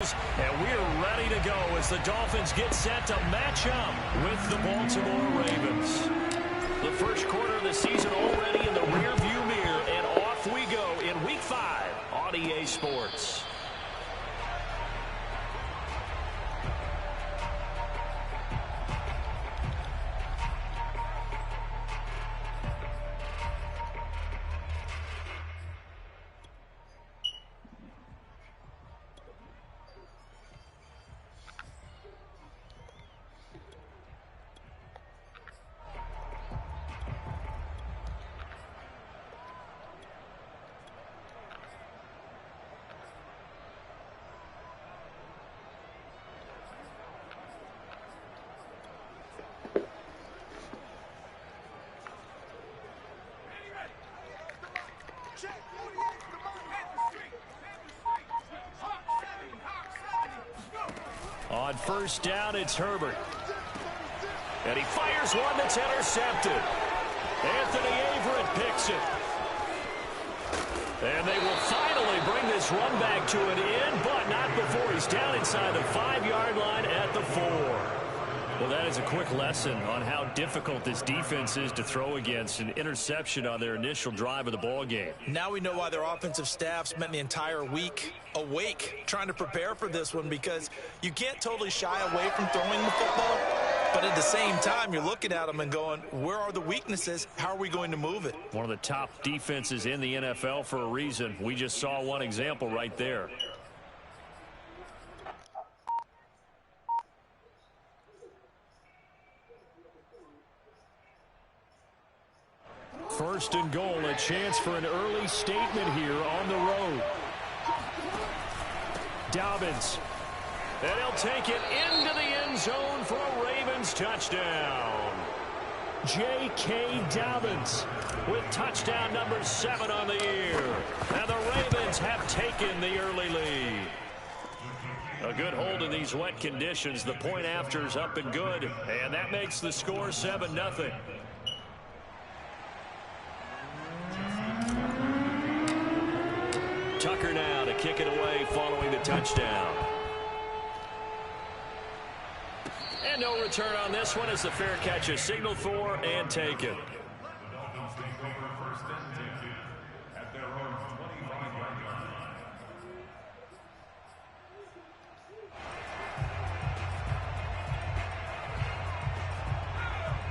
And we're ready to go as the Dolphins get set to match up with the Baltimore Ravens. The first quarter of the season already in the rearview mirror, and off we go in Week 5 on EA Sports. On first down, it's Herbert. And he fires one that's intercepted. Anthony Averett picks it. And they will finally bring this run back to an end, but not before he's down inside the 5-yard line at the 4. Well, that is a quick lesson on how difficult this defense is to throw against. An interception on their initial drive of the ball game. Now we know why their offensive staff spent the entire week awake trying to prepare for this one, because you can't totally shy away from throwing the football, but at the same time you're looking at them and going, where are the weaknesses? How are we going to move it? One of the top defenses in the NFL for a reason. We just saw one example right there. First and goal, a chance for an early statement here on the road. Dobbins. And he'll take it into the end zone for a Ravens touchdown. J.K. Dobbins with touchdown number 7 on the year. And the Ravens have taken the early lead. A good hold in these wet conditions. The point after's up and good. And that makes the score 7-0. Tucker now to kick it away following the touchdown. And no return on this one as the fair catch is signaled for and taken.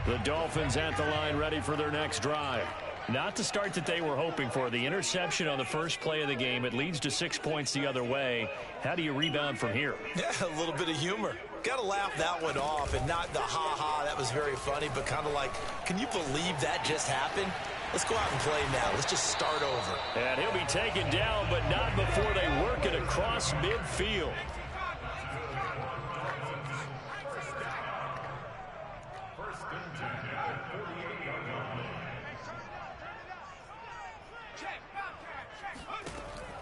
The Dolphins at the line ready for their next drive. Not the start that they were hoping for. The interception on the first play of the game. It leads to 6 points the other way. How do you rebound from here? Yeah, a little bit of humor. Got to laugh that one off, and not the ha-ha, that was very funny, but kind of like, can you believe that just happened? Let's go out and play now. Let's just start over. And he'll be taken down, but not before they work it across midfield.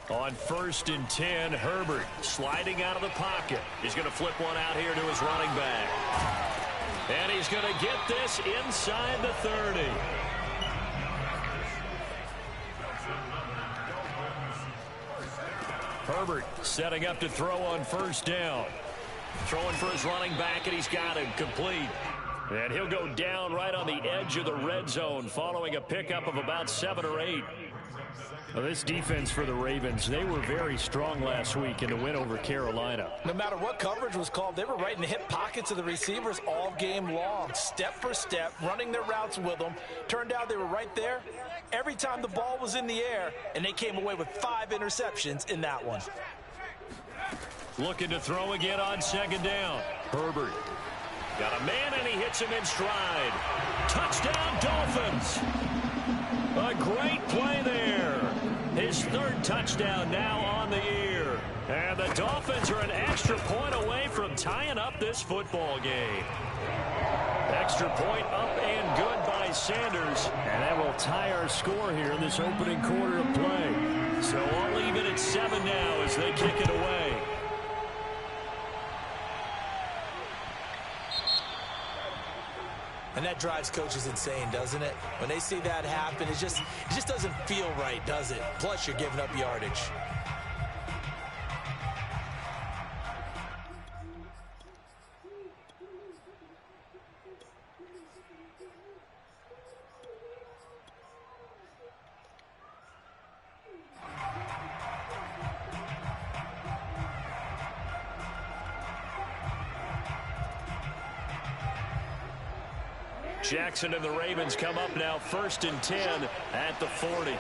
On first and 10, Herbert sliding out of the pocket. He's going to flip one out here to his running back. And he's going to get this inside the 30. Herbert setting up to throw on first down. Throwing for his running back, and he's got him complete. And he'll go down right on the edge of the red zone following a pickup of about 7 or 8. Well, this defense for the Ravens, they were very strong last week in the win over Carolina. No matter what coverage was called, they were right in the hip pockets of the receivers all game long, step for step, running their routes with them. Turned out they were right there every time the ball was in the air, and they came away with 5 interceptions in that one. Looking to throw again on second down. Herbert. Got a man, and he hits him in stride. Touchdown, Dolphins. A great play there. His 3rd touchdown now on the year. And the Dolphins are an extra point away from tying up this football game. Extra point up and good by Sanders. And that will tie our score here in this opening quarter of play. So I'll leave it at 7 now as they kick it away. And that drives coaches insane, doesn't it? When they see that happen, it just doesn't feel right, does it? Plus, you're giving up yardage. Jackson and the Ravens come up now 1st and 10 at the 40.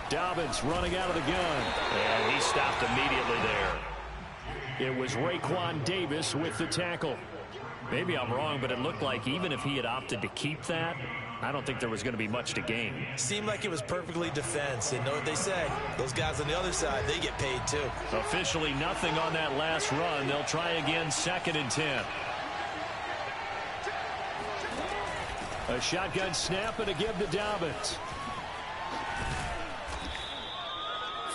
Dobbins running out of the gun. And he stopped immediately there. It was Raekwon Davis with the tackle. Maybe I'm wrong, but it looked like even if he had opted to keep that, I don't think there was going to be much to gain. Seemed like it was perfectly defense. And know what they say, those guys on the other side, they get paid too. Officially nothing on that last run. They'll try again 2nd and 10. A shotgun snap and a give to Dobbins.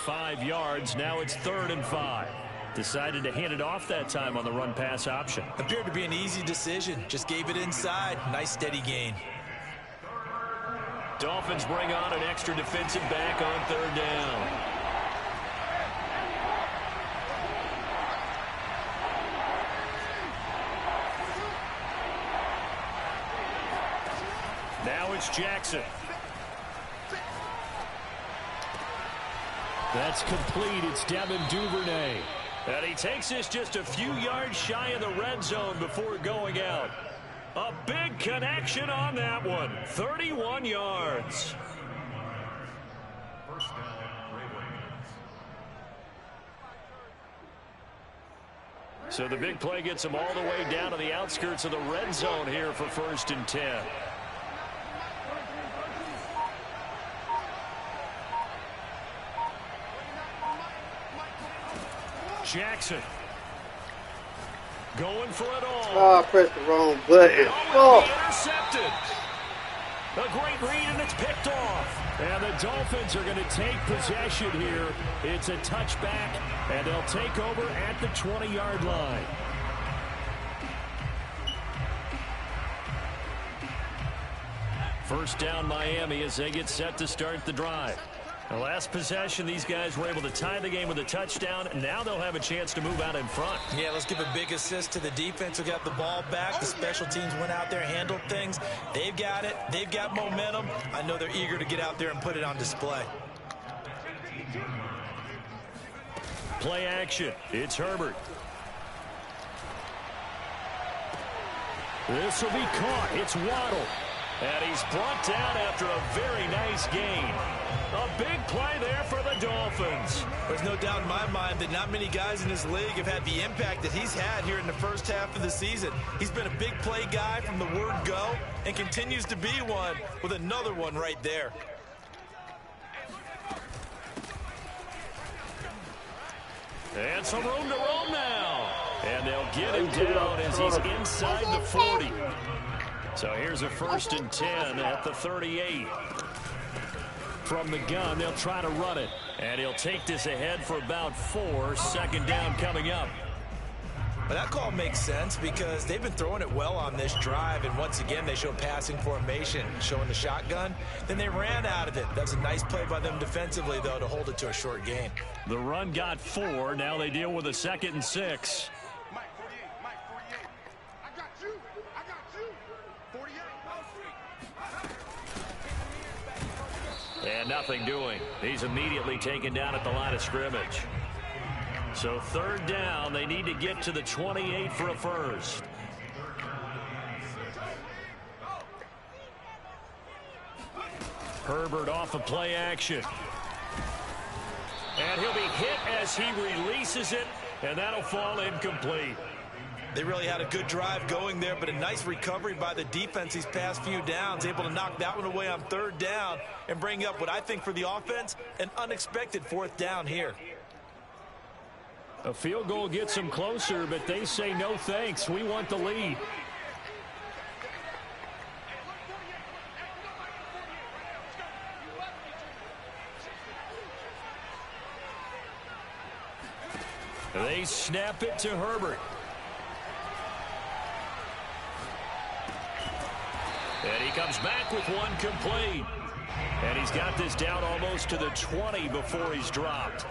5 yards. Now it's 3rd and 5. Decided to hand it off that time on the run-pass option. Appeared to be an easy decision. Just gave it inside. Nice steady gain. Dolphins bring on an extra defensive back on 3rd down. Now it's Jackson. That's complete. It's Devin Duvernay. And he takes this just a few yards shy of the red zone before going out. A big connection on that one. 31 yards. So the big play gets him all the way down to the outskirts of the red zone here for 1st and 10. Jackson going for it all. Oh, I pressed the wrong button. Oh, intercepted. A great read, and it's picked off. And the Dolphins are going to take possession here. It's a touchback, and they'll take over at the 20-yard line. First down, Miami, as they get set to start the drive. The last possession, these guys were able to tie the game with a touchdown, and now they'll have a chance to move out in front. Yeah, let's give a big assist to the defense who got the ball back. The special teams went out there, handled things. They've got it. They've got momentum. I know they're eager to get out there and put it on display. Play action. It's Herbert. This will be caught. It's Waddle. And he's brought down after a very nice gain. A big play there for the Dolphins. There's no doubt in my mind that not many guys in this league have had the impact that he's had here in the first half of the season. He's been a big play guy from the word go and continues to be one with another one right there. And some room to roam now. And they'll get him down as he's inside the 40. So here's a 1st and 10 at the 38. From the gun, they'll try to run it. And he'll take this ahead for about 4. 2nd down coming up. But that call makes sense because they've been throwing it well on this drive. And once again, they show passing formation, showing the shotgun. Then they ran out of it. That's a nice play by them defensively, though, to hold it to a short gain. The run got 4. Now they deal with a 2nd and 6. And nothing doing. He's immediately taken down at the line of scrimmage. So 3rd down, they need to get to the 28 for a first. Herbert off of play action. And he'll be hit as he releases it, and that'll fall incomplete. They really had a good drive going there, but a nice recovery by the defense these past few downs, able to knock that one away on 3rd down and bring up what I think for the offense, an unexpected 4th down here. A field goal gets them closer, but they say no thanks. We want the lead. They snap it to Herbert. And he comes back with one complete. And he's got this down almost to the 20 before he's dropped.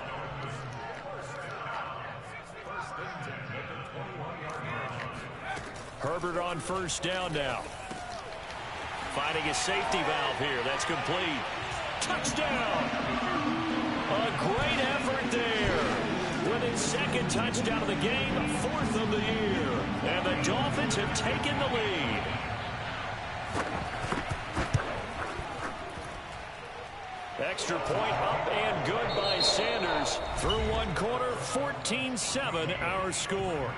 Herbert on 1st down now. Finding a safety valve here. That's complete. Touchdown! A great effort there. with his second touchdown of the game, 4th of the year. And the Dolphins have taken the lead. Extra point up and good by Sanders. Through one quarter, 14-7 our score.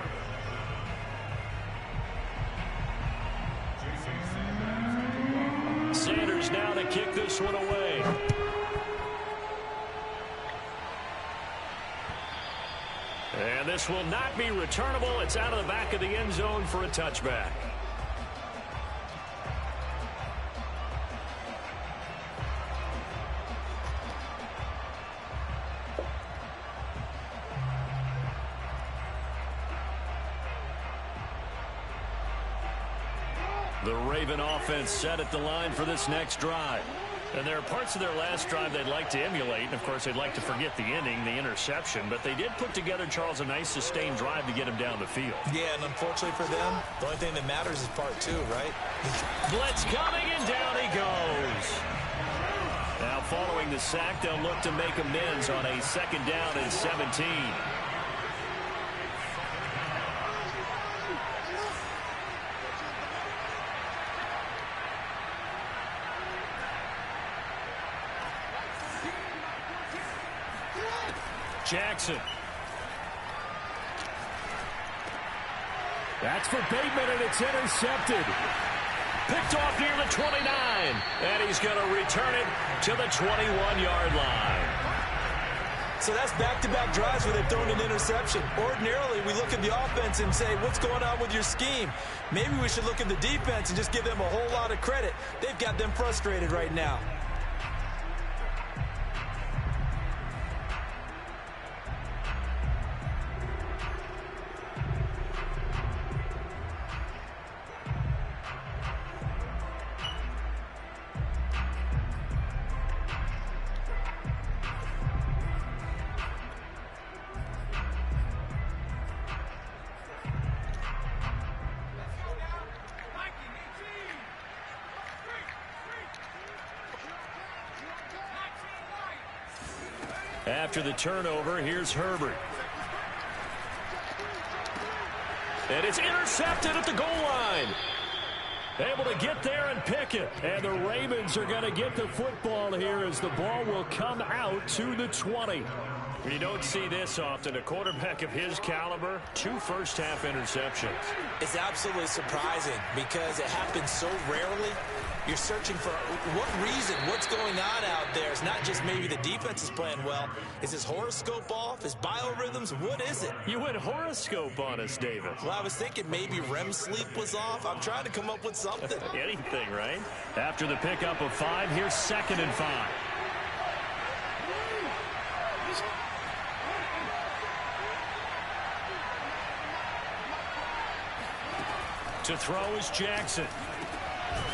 Sanders now to kick this one away. And this will not be returnable. It's out of the back of the end zone for a touchback. The Raven offense set at the line for this next drive. And there are parts of their last drive they'd like to emulate. And, of course, they'd like to forget the inning, the interception. But they did put together, Charles, a nice sustained drive to get him down the field. Yeah, and unfortunately for them, the only thing that matters is part 2, right? Blitz coming, and down he goes. Now, following the sack, they'll look to make amends on a 2nd down and 17. Jackson. That's for Bateman, and it's intercepted. Picked off near the 29. And he's going to return it to the 21-yard line. So that's back-to-back drives where they've thrown an interception. Ordinarily, we look at the offense and say, what's going on with your scheme? Maybe we should look at the defense and just give them a whole lot of credit. They've got them frustrated right now. After the turnover, here's Herbert. And it's intercepted at the goal line. Able to get there and pick it. And the Ravens are going to get the football here as the ball will come out to the 20. You don't see this often. A quarterback of his caliber, 2 first-half interceptions. It's absolutely surprising because it happens so rarely. You're searching for what reason, what's going on out there. It's not just maybe the defense is playing well. Is his horoscope off? His biorhythms? What is it? You went horoscope on us, David. Well, I was thinking maybe REM sleep was off. I'm trying to come up with something. Anything, right? After the pickup of 5, here's 2nd and 5. To throw is Jackson.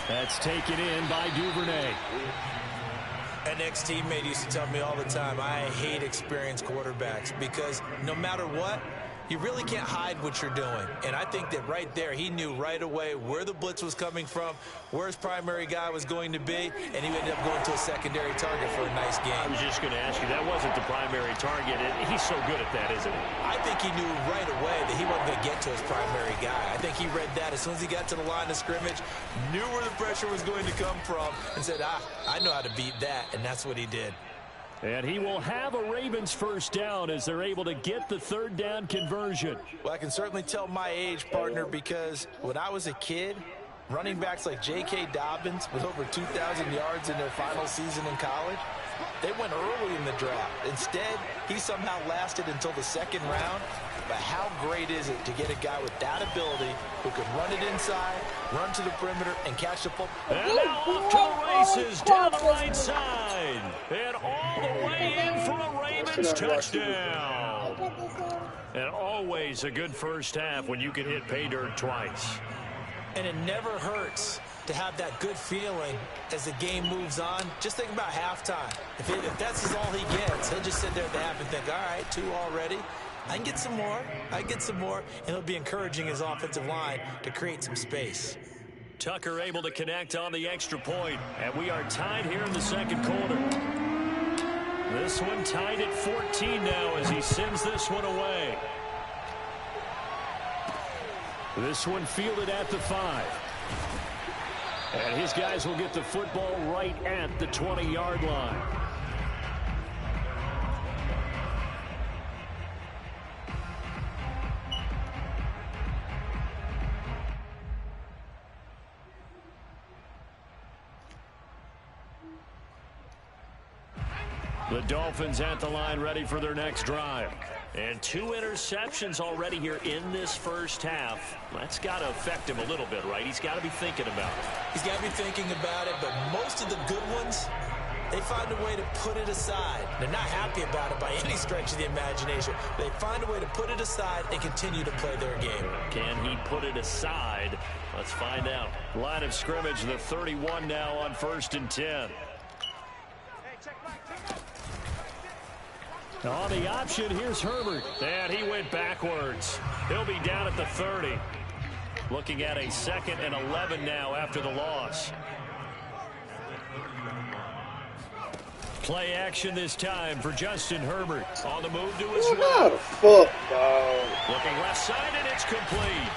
That's taken in by Duvernay. An ex-teammate used to tell me all the time, I hate experienced quarterbacks because no matter what, you really can't hide what you're doing. And I think that right there, he knew right away where the blitz was coming from, where his primary guy was going to be, and he ended up going to a secondary target for a nice game. I was just going to ask you, that wasn't the primary target. He's so good at that, isn't he? I think he knew right away that he wasn't going to get to his primary guy. I think he read that as soon as he got to the line of scrimmage, knew where the pressure was going to come from, and said, I know how to beat that, and that's what he did. And he will have a Ravens first down as they're able to get the 3rd down conversion. Well, I can certainly tell my age, partner, because when I was a kid, running backs like J.K. Dobbins with over 2,000 yards in their final season in college, they went early in the draft. Instead, he somehow lasted until the 2nd round. But how great is it to get a guy with that ability who can run it inside, run to the perimeter, and catch the football? And now off to the races down the right side. And all the way in for a Ravens touchdown. And always a good first half when you can hit pay dirt twice. And it never hurts to have that good feeling as the game moves on. Just think about halftime. If that's all he gets, he'll just sit there at the half and think, all right, 2 already. I can get some more. I can get some more. And he'll be encouraging his offensive line to create some space. Tucker able to connect on the extra point. And we are tied here in the 2nd quarter. This one tied at 14 now as he sends this one away. This one fielded at the 5. And his guys will get the football right at the 20-yard line. The Dolphins at the line ready for their next drive. And 2 interceptions already here in this first half. That's got to affect him a little bit, right? He's got to be thinking about it. He's got to be thinking about it, but most of the good ones, they find a way to put it aside. They're not happy about it by any stretch of the imagination. They find a way to put it aside and continue to play their game. Can he put it aside? Let's find out. Line of scrimmage, the 31 now on 1st and 10. On the option, here's Herbert. And he went backwards. He'll be down at the 30. Looking at a 2nd and 11 now after the loss. Play action this time for Justin Herbert. On the move to his left. Looking left side, and it's complete.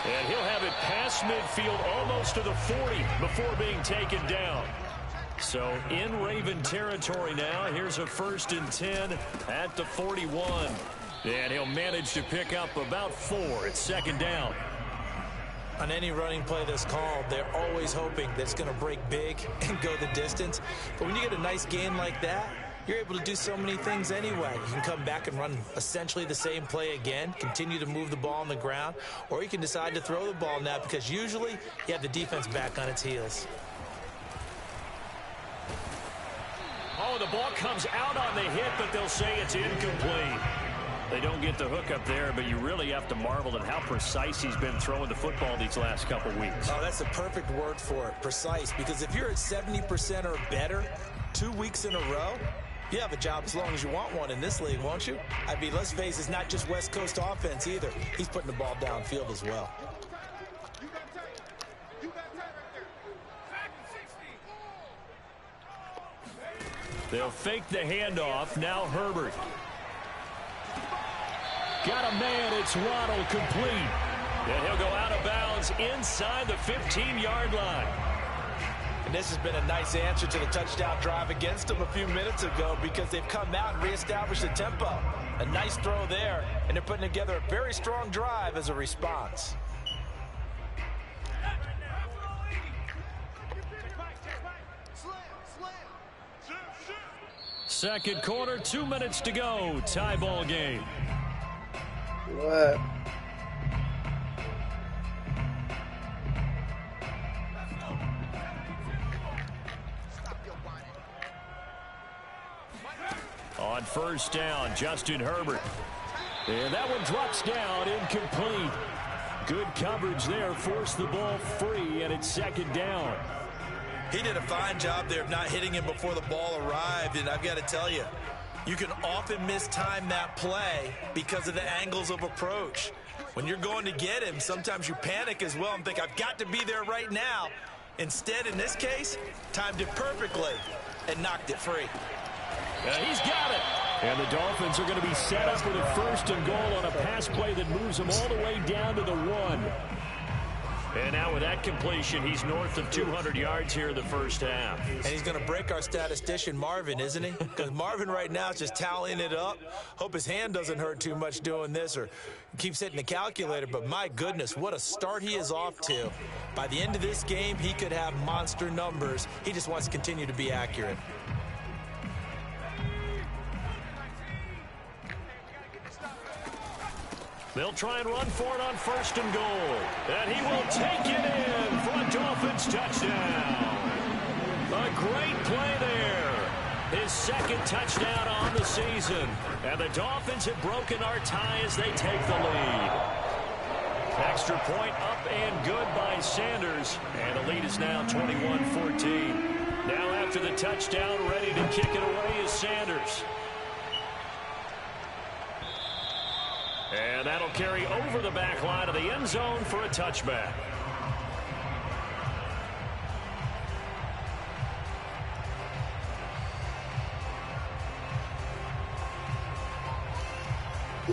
And he'll have it past midfield almost to the 40 before being taken down. So in Raven territory now. Here's a 1st and 10 at the 41. And he'll manage to pick up about 4 at 2nd down. On any running play that's called, they're always hoping that it's going to break big and go the distance. But when you get a nice gain like that, you're able to do so many things anyway. You can come back and run essentially the same play again, continue to move the ball on the ground, or you can decide to throw the ball now because usually you have the defense back on its heels. Oh, the ball comes out on the hit, but they'll say it's incomplete. They don't get the hook up there, but you really have to marvel at how precise he's been throwing the football these last couple weeks. Oh, that's the perfect word for it, precise. Because if you're at 70% or better 2 weeks in a row, you have a job as long as you want one in this league, won't you? I mean, let's face it, it's not just West Coast offense either. He's putting the ball downfield as well. They'll fake the handoff. Now Herbert. Got a man. It's Waddle complete. And he'll go out of bounds inside the 15-yard line. And this has been a nice answer to the touchdown drive against them a few minutes ago because they've come out and reestablished the tempo. A nice throw there, and they're putting together a very strong drive as a response. Second quarter, 2 minutes to go. Tie ball game. What? On 1st down, Justin Herbert. And that one drops down, incomplete. Good coverage there, forced the ball free, and it's 2nd down. He did a fine job there of not hitting him before the ball arrived, and I've got to tell you, you can often mistime that play because of the angles of approach. When you're going to get him, sometimes you panic as well and think, I've got to be there right now. Instead, in this case, timed it perfectly and knocked it free. And he's got it. And the Dolphins are going to be set up with a 1st and goal on a pass play that moves them all the way down to the 1. And now with that completion, he's north of 200 yards here in the first half. And he's going to break our statistician, Marvin, isn't he? Because Marvin right now is just tallying it up. Hope his hand doesn't hurt too much doing this or keeps hitting the calculator. But my goodness, what a start he is off to. By the end of this game, he could have monster numbers. He just wants to continue to be accurate. They'll try and run for it on 1st and goal. And he will take it in for a Dolphins touchdown. A great play there. His 2nd touchdown on the season. And the Dolphins have broken our tie as they take the lead. Extra point up and good by Sanders. And the lead is now 21-14. Now after the touchdown, ready to kick it away is Sanders. And that'll carry over the back line of the end zone for a touchback.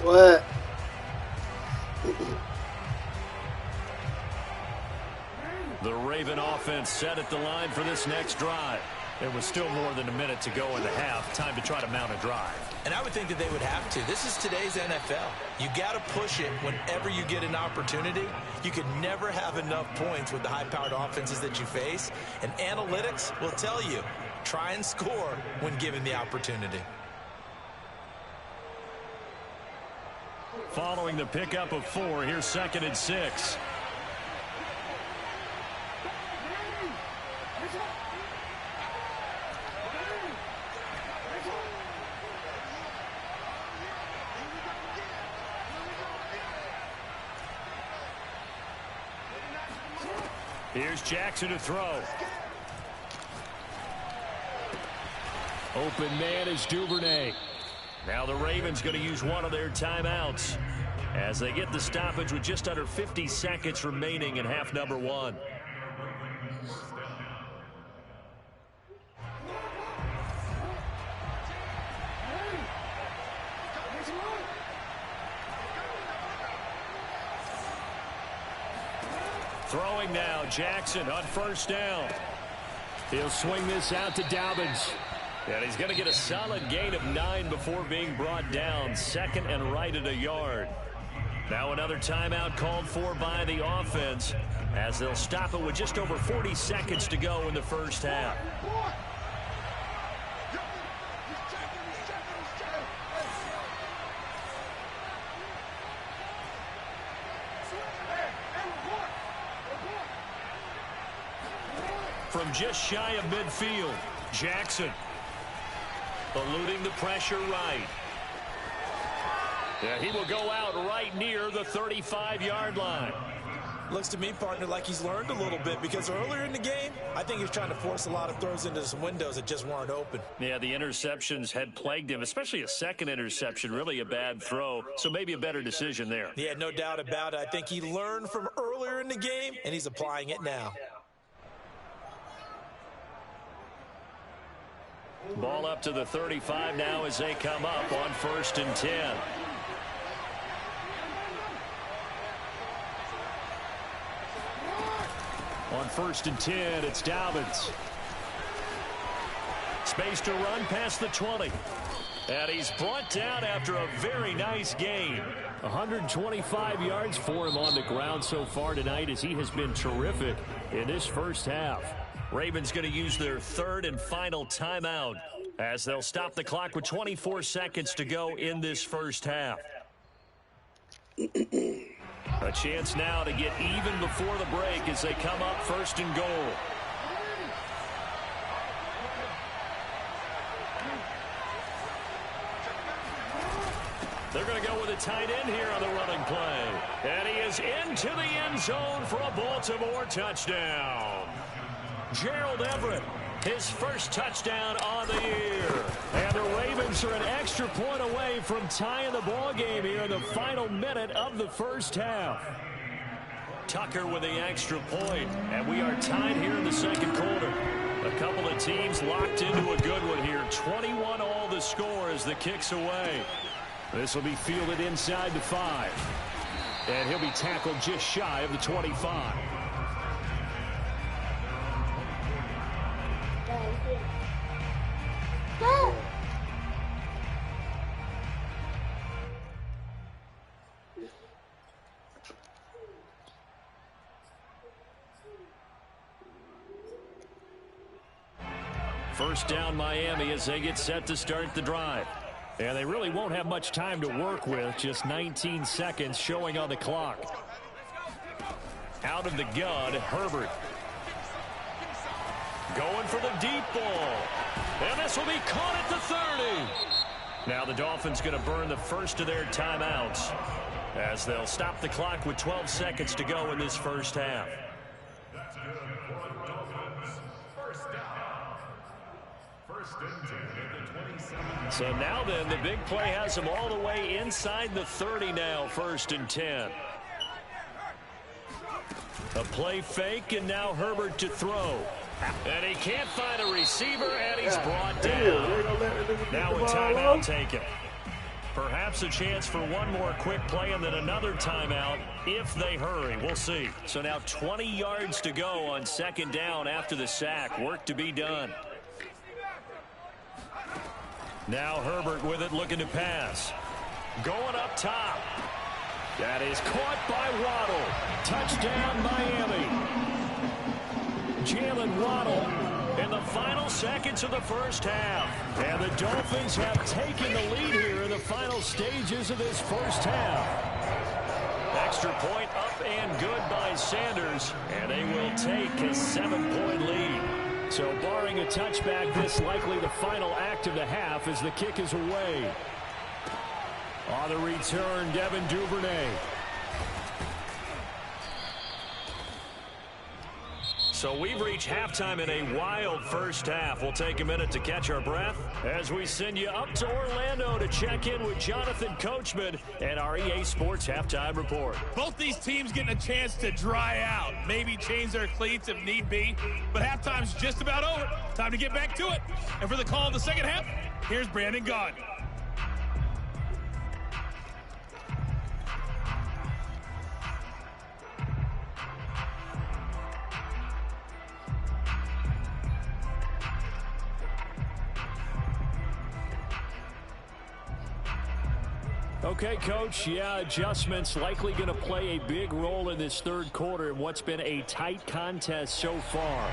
What? The Raven offense set at the line for this next drive. There was still more than a minute to go in the half. Time to try to mount a drive. And I would think that they would have to. This is today's NFL. You got to push it whenever you get an opportunity. You can never have enough points with the high-powered offenses that you face. And analytics will tell you, try and score when given the opportunity. Following the pickup of 4, here's 2nd and 6. Here's Jackson to throw. Open man is Duvernay. Now the Ravens going to use one of their timeouts as they get the stoppage with just under 50 seconds remaining in half number 1. Throwing now, Jackson on 1st down. He'll swing this out to Dobbins. And he's going to get a solid gain of 9 before being brought down. 2nd and right at a yard. Now another timeout called for by the offense as they'll stop it with just over 40 seconds to go in the first half. From just shy of midfield, Jackson eluding the pressure right. Yeah, he will go out right near the 35-yard line. Looks to me, partner, like he's learned a little bit because earlier in the game, I think he's trying to force a lot of throws into some windows that just weren't open. Yeah, the interceptions had plagued him, especially a second interception, really a bad throw. So maybe a better decision there. Yeah, no doubt about it. I think he learned from earlier in the game, and he's applying it now. Ball up to the 35 now as they come up on 1st and 10. On 1st and 10, it's Dobbins. Space to run past the 20. And he's brought down after a very nice game. 125 yards for him on the ground so far tonight as he has been terrific in this first half. Ravens going to use their 3rd and final timeout as they'll stop the clock with 24 seconds to go in this first half. A chance now to get even before the break as they come up 1st and goal. They're going to go with a tight end here on the running play. And he is into the end zone for a Baltimore touchdown. Gerald Everett, his first touchdown on the year. And the Ravens are an extra point away from tying the ball game here in the final minute of the first half. Tucker with the extra point, and we are tied here in the second quarter. A couple of teams locked into a good one here. 21 all the score as the kick's away. This will be fielded inside the 5. And he'll be tackled just shy of the 25. First down Miami as they get set to start the drive. And they really won't have much time to work with. Just 19 seconds showing on the clock. Out of the gun, Herbert. Going for the deep ball. And this will be caught at the 30. Now the Dolphins going to burn the first of their timeouts as they'll stop the clock with 12 seconds to go in this first half. So now then, the big play has them all the way inside the 30 now, 1st and 10. A play fake, and now Herbert to throw. And he can't find a receiver, and he's brought down. Now a timeout taken. Perhaps a chance for one more quick play and then another timeout if they hurry. We'll see. So now 20 yards to go on second down after the sack. Work to be done. Now Herbert with it, looking to pass. Going up top. That is caught by Waddle. Touchdown, Miami. Jalen Waddle in the final seconds of the first half. And the Dolphins have taken the lead here in the final stages of this first half. Extra point up and good by Sanders. And they will take a 7-point lead. So barring a touchback, this likely the final act of the half as the kick is away. On the return, Devin Duvernay. So we've reached halftime in a wild first half. We'll take a minute to catch our breath as we send you up to Orlando to check in with Jonathan Coachman and our EA Sports Halftime Report. Both these teams getting a chance to dry out, maybe change their cleats if need be, but halftime's just about over. Time to get back to it. And for the call in the second half, here's Brandon Gaudin. Okay, Coach, yeah, adjustments likely going to play a big role in this third quarter in what's been a tight contest so far.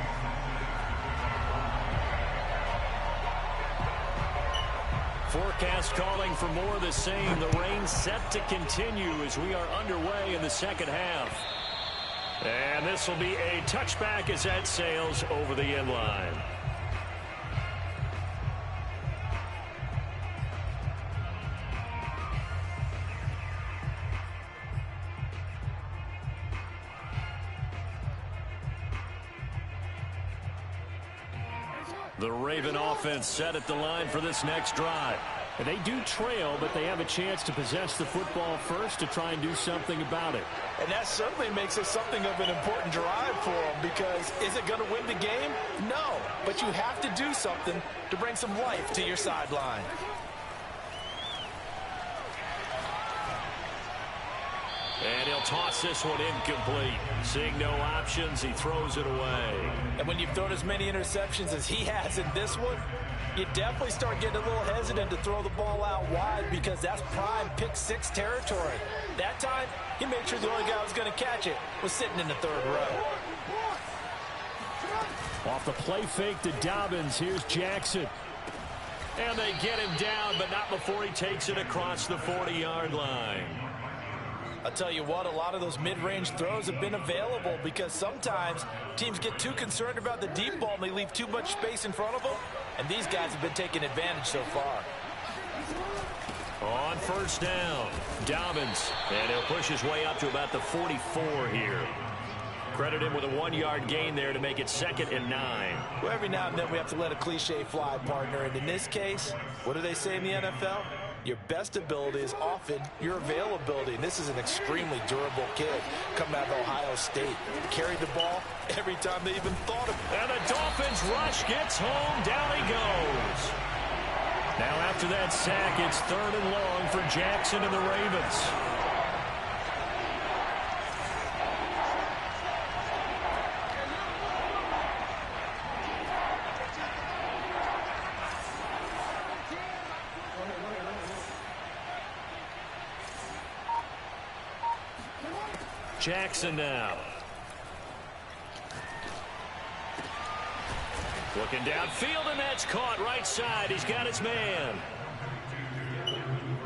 Forecast calling for more of the same. The rain set to continue as we are underway in the second half. And this will be a touchback as that sails over the end line. The Raven offense set at the line for this next drive. And they do trail, but they have a chance to possess the football first to try and do something about it. And that certainly makes it something of an important drive for them, because is it going to win the game? No, but you have to do something to bring some life to your sideline. And he'll toss this one incomplete. Seeing no options, he throws it away. And when you've thrown as many interceptions as he has in this one, you definitely start getting a little hesitant to throw the ball out wide, because that's prime pick-six territory. That time, he made sure the only guy who was going to catch it was sitting in the third row. Off the play fake to Dobbins, here's Jackson. And they get him down, but not before he takes it across the 40-yard line. I'll tell you what, a lot of those mid-range throws have been available, because sometimes teams get too concerned about the deep ball and they leave too much space in front of them, and these guys have been taking advantage so far. On first down, Dobbins, and he'll push his way up to about the 44 here. Credit him with a 1-yard gain there to make it 2nd and 9. Well, every now and then we have to let a cliche fly, partner, and in this case, what do they say in the NFL? Your best ability is often your availability. And this is an extremely durable kid coming out of Ohio State. Carried the ball every time they even thought of it. And the Dolphins rush gets home. Down he goes. Now after that sack, it's 3rd and long for Jackson and the Ravens. Jackson now. Looking downfield, and that's caught right side. He's got his man.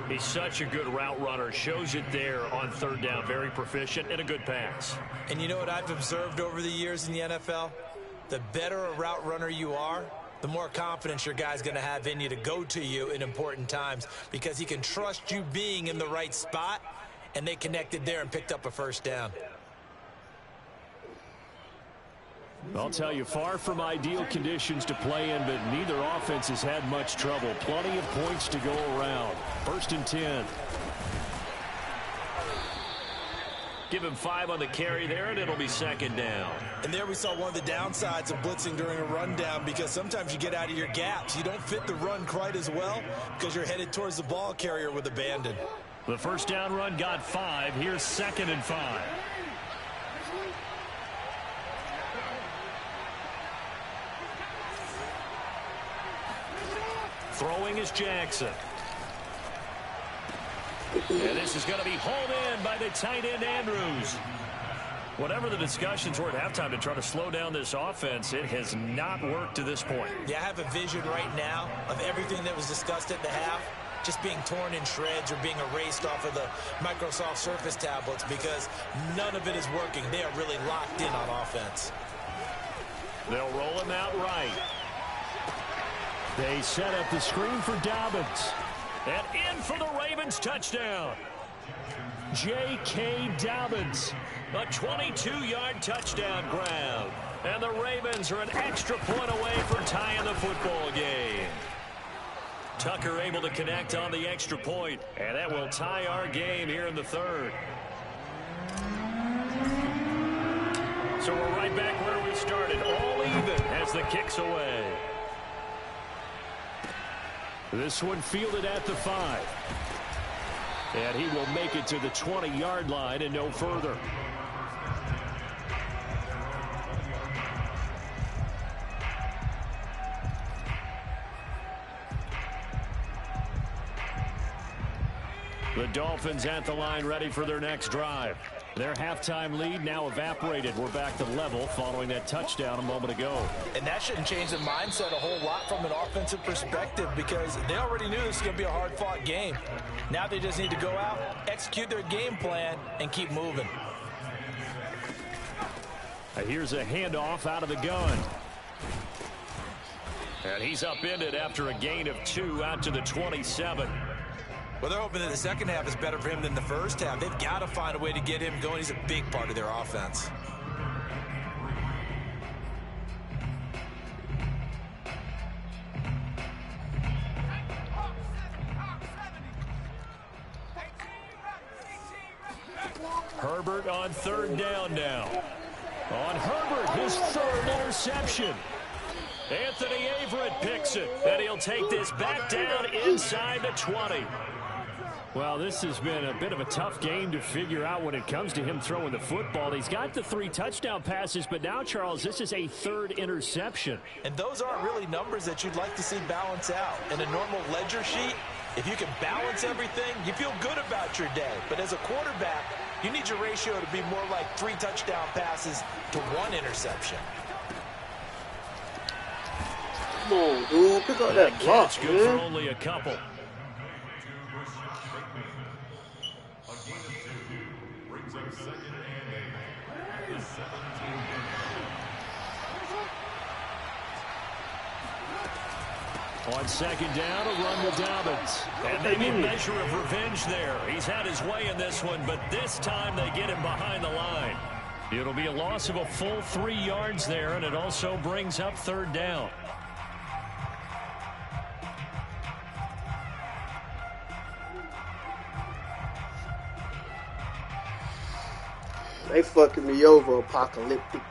He's such a good route runner. Shows it there on 3rd down. Very proficient and a good pass. And you know what I've observed over the years in the NFL? The better a route runner you are, the more confidence your guy's going to have in you to go to you in important times, because he can trust you being in the right spot. And they connected there and picked up a 1st down. I'll tell you, far from ideal conditions to play in, but neither offense has had much trouble. Plenty of points to go around. 1st and 10. Give him 5 on the carry there, and it'll be second down. And there we saw one of the downsides of blitzing during a rundown, because sometimes you get out of your gaps. You don't fit the run quite as well because you're headed towards the ball carrier with abandon. The first down run got 5. Here's 2nd and 5. Throwing is Jackson. And this is going to be hauled in by the tight end, Andrews. Whatever the discussions were at halftime to try to slow down this offense, it has not worked to this point. Yeah, I have a vision right now of everything that was discussed at the half just being torn in shreds or being erased off of the Microsoft Surface tablets, because none of it is working. They are really locked in on offense. They'll roll him out right. They set up the screen for Dobbins. And in for the Ravens touchdown. J.K. Dobbins, a 22-yard touchdown grab. And the Ravens are an extra point away from tying the football game. Tucker able to connect on the extra point, and that will tie our game here in the third. So we're right back where we started, all even as the kick's away. This one fielded at the 5. And he will make it to the 20-yard line and no further. The Dolphins at the line ready for their next drive. Their halftime lead now evaporated. We're back to level following that touchdown a moment ago. And that shouldn't change the mindset a whole lot from an offensive perspective, because they already knew this was going to be a hard-fought game. Now they just need to go out, execute their game plan, and keep moving. Here's a handoff out of the gun. And he's upended after a gain of 2 out to the 27. Well, they're hoping that the second half is better for him than the first half. They've got to find a way to get him going. He's a big part of their offense. Herbert on 3rd down now. On Herbert, his 3rd interception. Anthony Averett picks it, and he'll take this back down inside the 20. Well, this has been a bit of a tough game to figure out when it comes to him throwing the football. He's got the 3 touchdown passes, but now, Charles, this is a 3rd interception. And those aren't really numbers that you'd like to see balance out. In a normal ledger sheet, if you can balance everything, you feel good about your day. But as a quarterback, you need your ratio to be more like 3 touchdown passes to 1 interception. Come on, dude. Pick up that block, catch good for only a couple. On 2nd down, a run with Dobbins. And maybe a measure of revenge there. He's had his way in this one, but this time they get him behind the line. It'll be a loss of a full 3 yards there, and it also brings up 3rd down. They fucking me over, apocalyptic.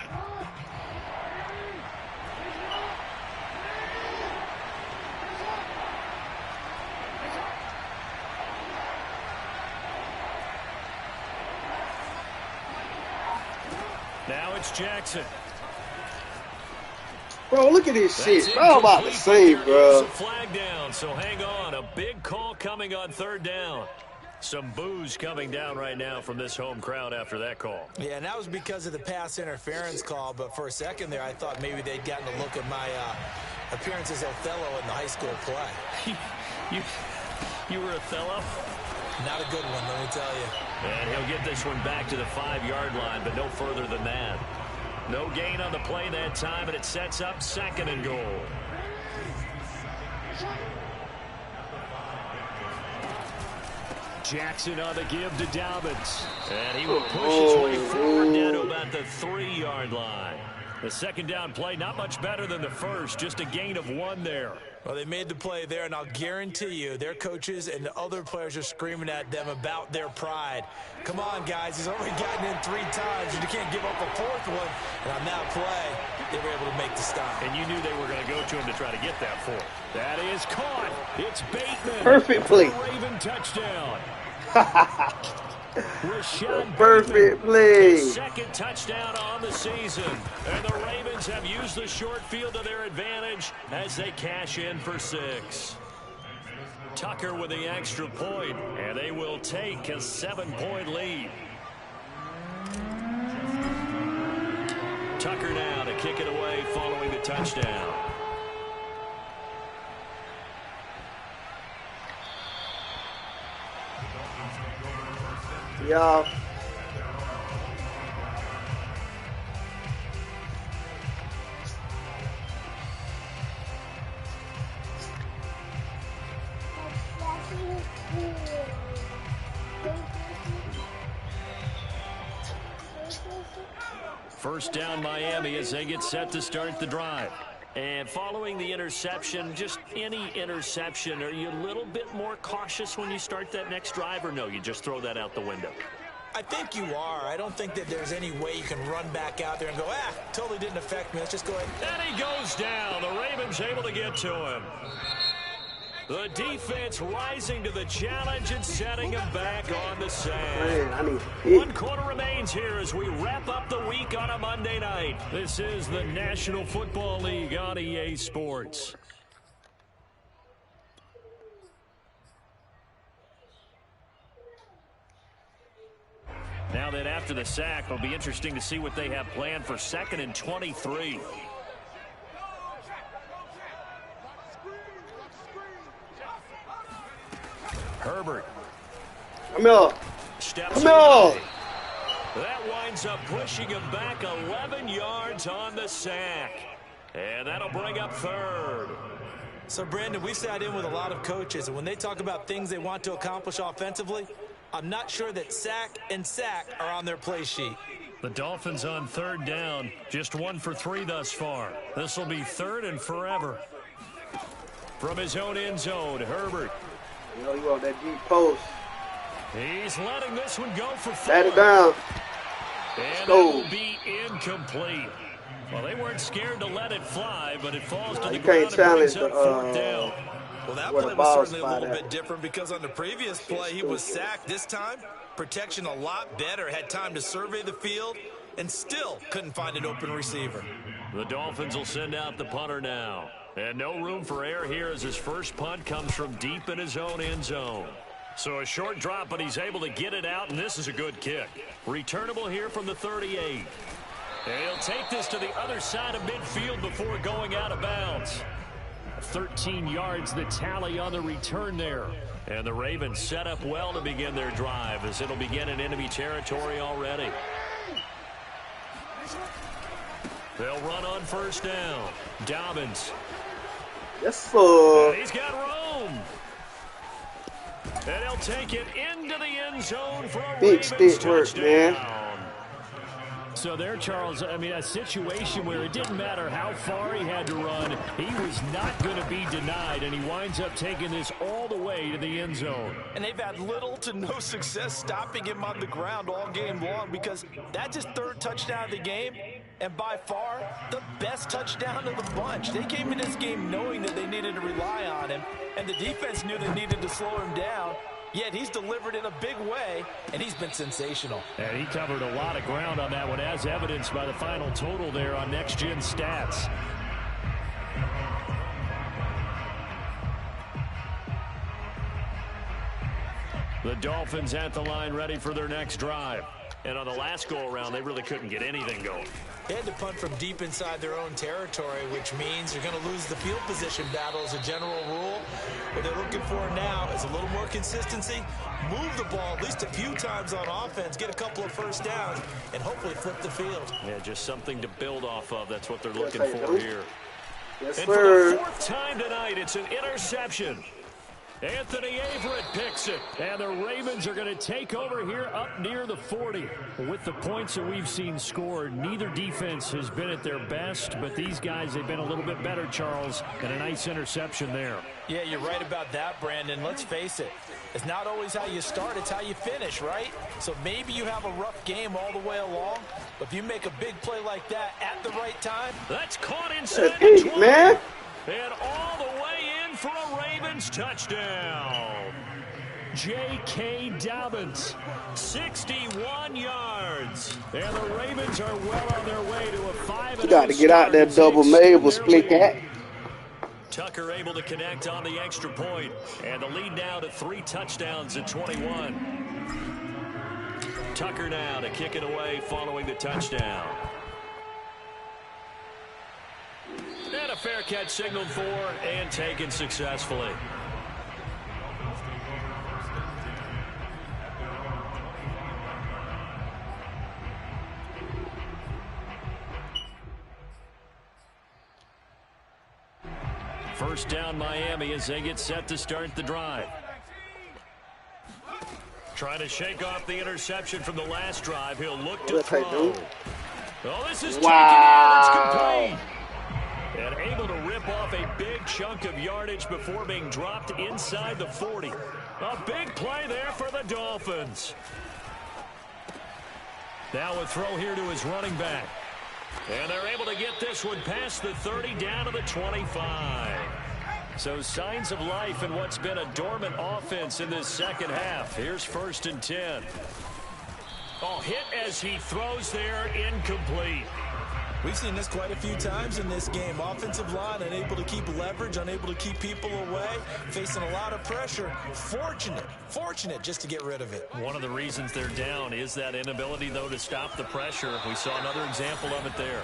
Now it's Jackson. Bro, look at this shit. Bro, I'm about to say, bro. A flag down, so hang on. A big call coming on 3rd down. Some boos coming down right now from this home crowd after that call. Yeah, and that was because of the pass interference call, but for a second there, I thought maybe they'd gotten a look at my appearance as Othello in the high school play. You were Othello? Not a good one, let me tell you. And he'll get this one back to the 5-yard line, but no further than that. No gain on the play that time, and it sets up 2nd and goal. Jackson on the give to Dobbins. And he will push his way forward down to about the 3-yard line. The second down play, not much better than the first, just a gain of 1 there. Well, they made the play there, and I'll guarantee you their coaches and the other players are screaming at them about their pride. Come on, guys. He's already gotten in 3 times. You can't give up a 4th one. And on that play, they were able to make the stop. And you knew they were going to go to him to try to get that 4th. That is caught. It's Bateman. Perfect play. Raven touchdown. Perfect play. Second touchdown on the season. And the Ravens have used the short field to their advantage as they cash in for 6. Tucker with the extra point, and they will take a 7-point lead. Tucker now to kick it away following the touchdown. Yeah. First down Miami as they get set to start the drive. And following the interception, just any interception, are you a little bit more cautious when you start that next drive, or no, you just throw that out the window? I think you are. I don't think that there's any way you can run back out there and go, totally didn't affect me. Let's just go ahead. And he goes down. The Ravens able to get to him. The defense rising to the challenge and setting him back on the sand. 1 quarter remains here as we wrap up the week on a Monday night. This is the National Football League on EA Sports. Now that after the sack, it'll be interesting to see what they have planned for 2nd and 23. Herbert. Come here. Steps Come here. That winds up pushing him back 11 yards on the sack. And that'll bring up 3rd. So, Brandon, we sat in with a lot of coaches, and when they talk about things they want to accomplish offensively, I'm not sure that sack and sack are on their play sheet. The Dolphins on 3rd down, just 1 for 3 thus far. This will be 3rd and forever. From his own end zone, Herbert. You know you want that deep post. He's letting this one go for 4. Bat it down. And it will be incomplete. Well, they weren't scared to let it fly, but it falls to the ground and brings up 4th down. Well, that play was certainly a little bit different because on the previous play, he was sacked. This time, protection a lot better. Had time to survey the field and still couldn't find an open receiver. The Dolphins will send out the punter now. And no room for error here as his first punt comes from deep in his own end zone. So a short drop, but he's able to get it out, and this is a good kick. Returnable here from the 38. And he'll take this to the other side of midfield before going out of bounds. 13 yards the tally on the return there. And the Ravens set up well to begin their drive as it'll begin in enemy territory already. They'll run on 1st down. Dobbins. Yes, sir. And he's got room. And he'll take it into the end zone for a Big Ravens stick work, touchdown. man. So there, Charles, I mean, a situation where it didn't matter how far he had to run, he was not going to be denied, and he winds up taking this all the way to the end zone. And they've had little to no success stopping him on the ground all game long because that's his 3rd touchdown of the game, and by far the best touchdown of the bunch. They came in this game knowing that they needed to rely on him, and the defense knew they needed to slow him down. Yet he's delivered in a big way, and he's been sensational. And he covered a lot of ground on that one, as evidenced by the final total there on Next Gen Stats. The Dolphins at the line ready for their next drive. And on the last go-around, they really couldn't get anything going. They had to punt from deep inside their own territory, which means you're going to lose the field position battle as a general rule. What they're looking for now is a little more consistency, move the ball at least a few times on offense, get a couple of 1st downs, and hopefully flip the field. Yeah, just something to build off of. That's what they're looking for here. Yes, and sir. for the 4th time tonight, it's an interception. Anthony Averett picks it. And the Ravens are going to take over here up near the 40. With the points that we've seen scored, neither defense has been at their best, but these guys, they've been a little bit better, Charles, and a nice interception there. Yeah, you're right about that, Brandon. Let's face it. It's not always how you start, it's how you finish, right? So maybe you have a rough game all the way along, but if you make a big play like that at the right time. That's caught inside the 20. Man. And all the way in for a Ravens touchdown. J.K. Dobbins, 61 yards. And the Ravens are well on their way to a 5-0 You got to get out there, double Mabel, split cat. Tucker able to connect on the extra point. And the lead now to 3 touchdowns at 21. Tucker now to kick it away following the touchdown. And a fair catch signaled for and taken successfully. First down Miami as they get set to start the drive. Trying to shake off the interception from the last drive. He'll look to throw. Oh, this is taken out. It's complete. And able to rip off a big chunk of yardage before being dropped inside the 40. A big play there for the Dolphins. Now a throw here to his running back. And they're able to get this one past the 30 down to the 25. So signs of life in what's been a dormant offense in this second half. Here's 1st and 10. Oh, hit as he throws there, incomplete. We've seen this quite a few times in this game. Offensive line unable to keep leverage, unable to keep people away, facing a lot of pressure. Fortunate just to get rid of it. One of the reasons they're down is that inability, though, to stop the pressure. We saw another example of it there.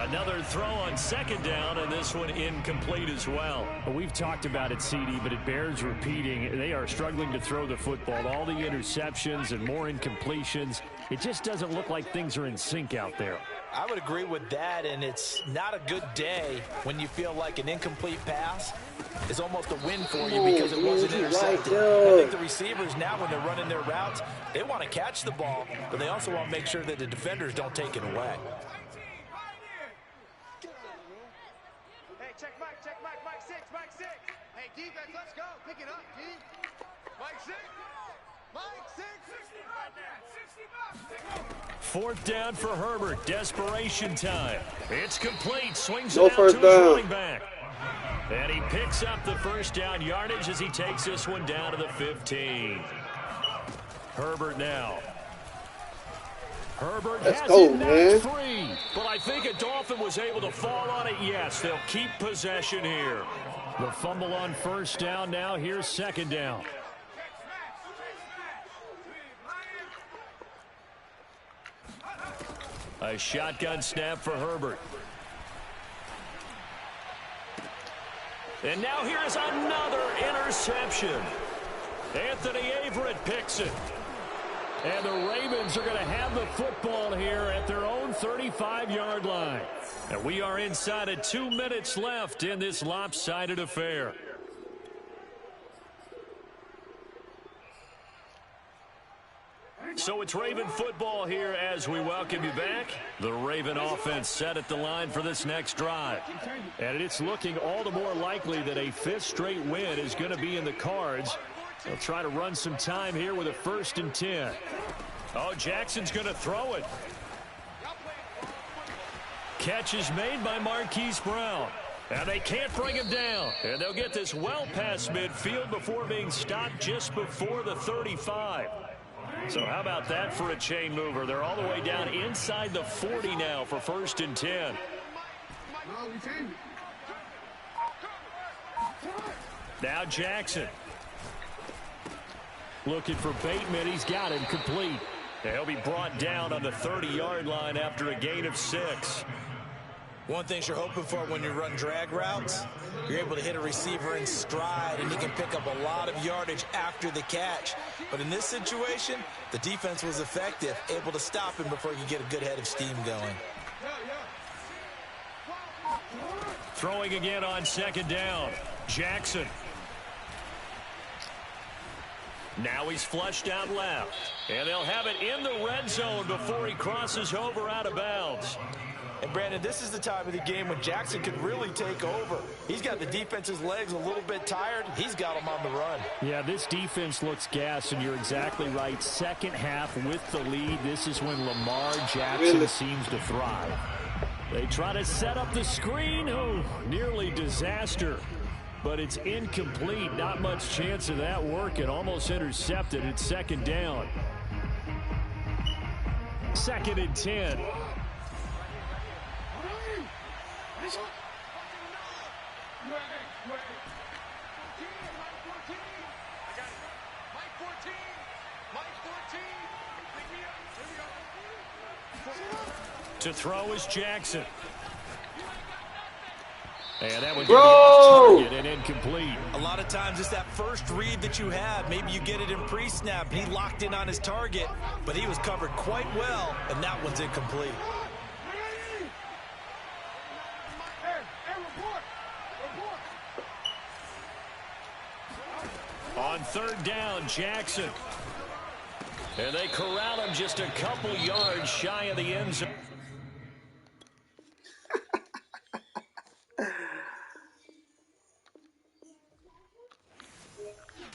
Another throw on 2nd down, and this one incomplete as well. We've talked about it, CD, but it bears repeating. They are struggling to throw the football. All the interceptions and more incompletions. It just doesn't look like things are in sync out there. I would agree with that, and it's not a good day when you feel like an incomplete pass is almost a win for you because it wasn't intercepted. I think the receivers now, when they're running their routes, they want to catch the ball, but they also want to make sure that the defenders don't take it away. Hey, check Mike 6. Hey, defense, let's go. Pick it up, D. Mike 6. Mike 6. 60 right there. 60 bucks. 4th down for Herbert. Desperation time. It's complete. Swings No it out first to his down. running back. And he picks up the 1st down yardage as he takes this one down to the 15. Herbert now. Herbert Let's has go, it man. free. But I think a Dolphin was able to fall on it. Yes, they'll keep possession here. The fumble on 1st down now. Here's 2nd down. A shotgun snap for Herbert. And now here's another interception. Anthony Averett picks it. And the Ravens are going to have the football here at their own 35-yard line. And we are inside of 2 minutes left in this lopsided affair. So it's Raven football here as we welcome you back. The Raven offense set at the line for this next drive. And it's looking all the more likely that a 5th straight win is going to be in the cards. They'll try to run some time here with a 1st and 10. Oh, Jackson's going to throw it. Catch is made by Marquise Brown. And they can't bring him down. And they'll get this well past midfield before being stopped just before the 35. So how about that for a chain mover? They're all the way down inside the 40 now for 1st and 10. Now Jackson. Looking for Bateman. He's got him complete. And he'll be brought down on the 30-yard line after a gain of 6. One thing you're hoping for when you run drag routes, you're able to hit a receiver in stride, and he can pick up a lot of yardage after the catch. But in this situation, the defense was effective, able to stop him before you get a good head of steam going. Throwing again on 2nd down. Jackson. Now he's flushed out left. And they'll have it in the red zone before he crosses over out of bounds. And, Brandon, this is the time of the game when Jackson could really take over. He's got the defense's legs a little bit tired. He's got them on the run. Yeah, this defense looks gassed, and you're exactly right. Second half with the lead, this is when Lamar Jackson seems to thrive. They try to set up the screen. Oh, nearly disaster. But it's incomplete. Not much chance of that working. Almost intercepted. It's second down. 2nd and 10. To throw is Jackson. And that would be target and incomplete. A lot of times it's that first read that you have. Maybe you get it in pre-snap. He locked in on his target, but he was covered quite well, and that one's incomplete. On 3rd down, Jackson. And they corral him just a couple yards shy of the end zone.